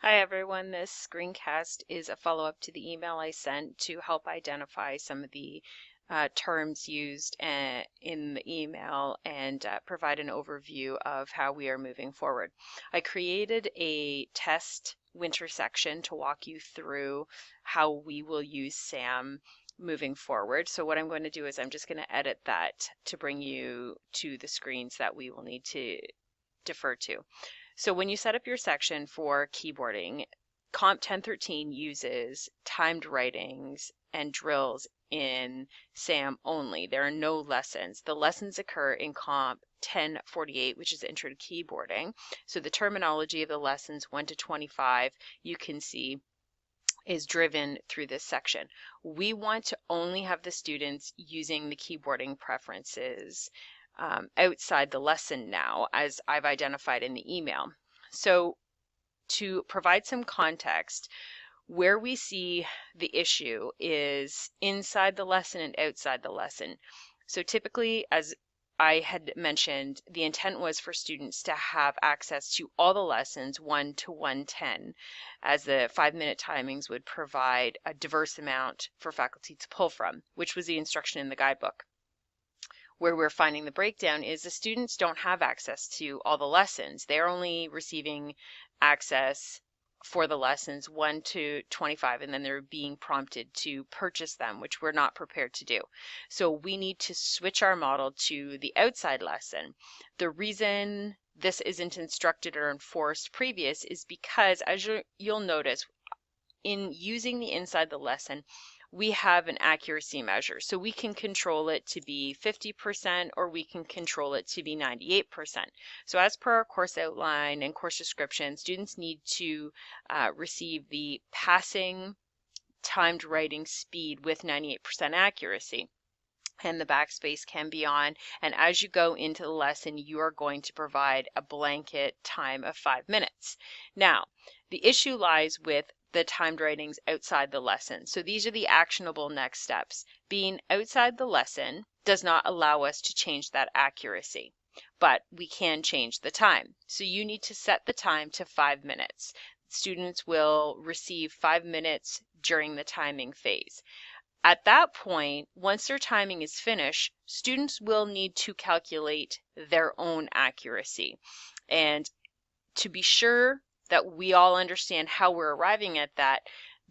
Hi everyone, this screencast is a follow-up to the email I sent to help identify some of the terms used in the email and provide an overview of how we are moving forward. I created a test winter section to walk you through how we will use SAM moving forward. So what I'm going to do is I'm just going to edit that to bring you to the screens that we will need to defer to. So when you set up your section for keyboarding, Comp 1013 uses timed writings and drills in SAM only. There are no lessons. The lessons occur in Comp 1048, which is Intro to Keyboarding. So the terminology of the lessons 1 to 25, you can see is driven through this section. We want to only have the students using the keyboarding preferences outside the lesson now, as I've identified in the email. So to provide some context, where we see the issue is inside the lesson and outside the lesson. So typically, as I had mentioned, the intent was for students to have access to all the lessons 1 to 110, as the 5-minute timings would provide a diverse amount for faculty to pull from, which was the instruction in the guidebook. Where we're finding the breakdown is the students don't have access to all the lessons. They're only receiving access for the lessons 1 to 25, and then they're being prompted to purchase them, which we're not prepared to do. So we need to switch our model to the outside lesson. The reason this isn't instructed or enforced previous is because, as you'll notice, in using the inside the lesson, we have an accuracy measure. So we can control it to be 50% or we can control it to be 98%. So as per our course outline and course description, students need to receive the passing timed writing speed with 98% accuracy. And the backspace can be on. And as you go into the lesson, you are going to provide a blanket time of 5 minutes. Now, the issue lies with the timed writings outside the lesson. So these are the actionable next steps. Being outside the lesson does not allow us to change that accuracy, but we can change the time. So you need to set the time to 5 minutes. Students will receive 5 minutes during the timing phase. At that point, once their timing is finished, students will need to calculate their own accuracy. And to be sure that we all understand how we're arriving at that,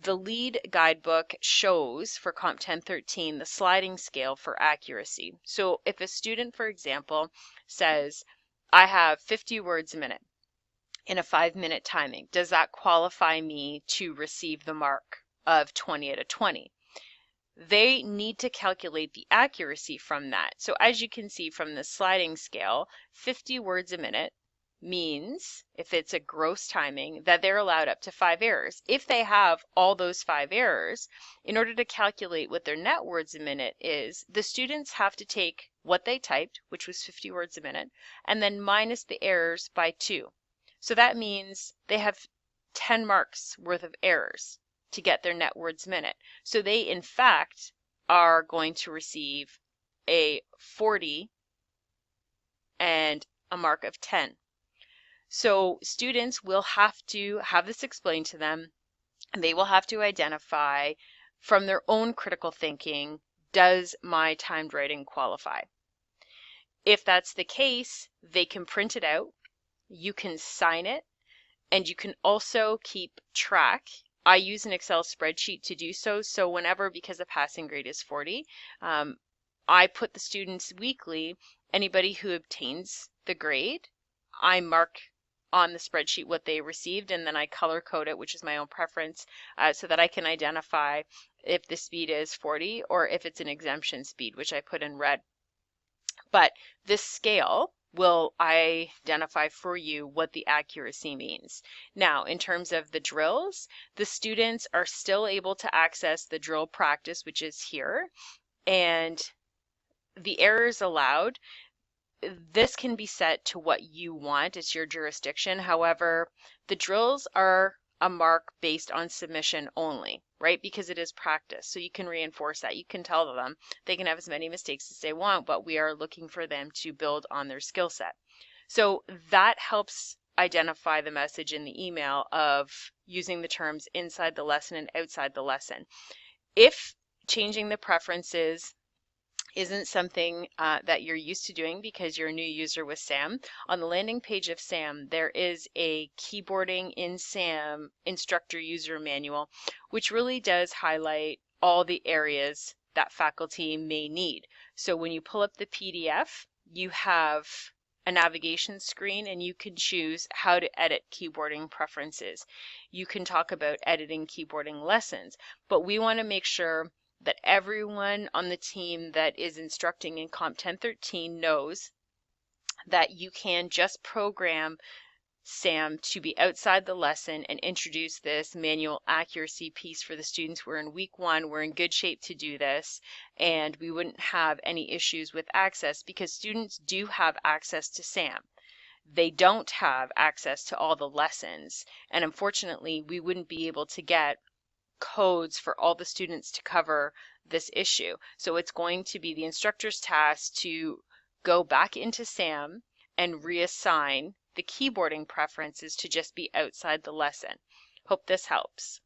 the LEAD guidebook shows for Comp 1013 the sliding scale for accuracy. So if a student, for example, says, I have 50 words a minute in a 5-minute timing, does that qualify me to receive the mark of 20 out of 20? They need to calculate the accuracy from that. So as you can see from the sliding scale, 50 words a minute means, if it's a gross timing, that they're allowed up to 5 errors. If they have all those 5 errors, in order to calculate what their net words a minute is, the students have to take what they typed, which was 50 words a minute, and then minus the errors by 2. So that means they have 10 marks worth of errors to get their net words minute. So they, in fact, are going to receive a 40 and a mark of 10. So students will have to have this explained to them, and they will have to identify from their own critical thinking, does my timed writing qualify? If that's the case, they can print it out, you can sign it, and you can also keep track. I use an Excel spreadsheet to do so. So whenever, because the passing grade is 40, I put the students weekly, anybody who obtains the grade, I mark on the spreadsheet what they received, and then I color code it, which is my own preference, so that I can identify if the speed is 40 or if it's an exemption speed, which I put in red. But this scale will identify for you what the accuracy means. Now, in terms of the drills, the students are still able to access the drill practice, which is here, and the errors allowed, this can be set to what you want. It's your jurisdiction. However, the drills are a mark based on submission only, right? Because it is practice. So you can reinforce that. You can tell them they can have as many mistakes as they want, but we are looking for them to build on their skill set. So that helps identify the message in the email of using the terms inside the lesson and outside the lesson. If changing the preferences isn't something that you're used to doing because you're a new user with SAM, on the landing page of SAM, there is a keyboarding in SAM instructor user manual, which really does highlight all the areas that faculty may need. So when you pull up the PDF, you have a navigation screen and you can choose how to edit keyboarding preferences. You can talk about editing keyboarding lessons, but we want to make sure that everyone on the team that is instructing in Comp 1013 knows that you can just program SAM to be outside the lesson and introduce this manual accuracy piece for the students. We're in week 1, we're in good shape to do this, and we wouldn't have any issues with access because students do have access to SAM. They don't have access to all the lessons, and unfortunately we wouldn't be able to get codes for all the students to cover this issue. So it's going to be the instructor's task to go back into SAM and reassign the keyboarding preferences to just be outside the lesson. Hope this helps.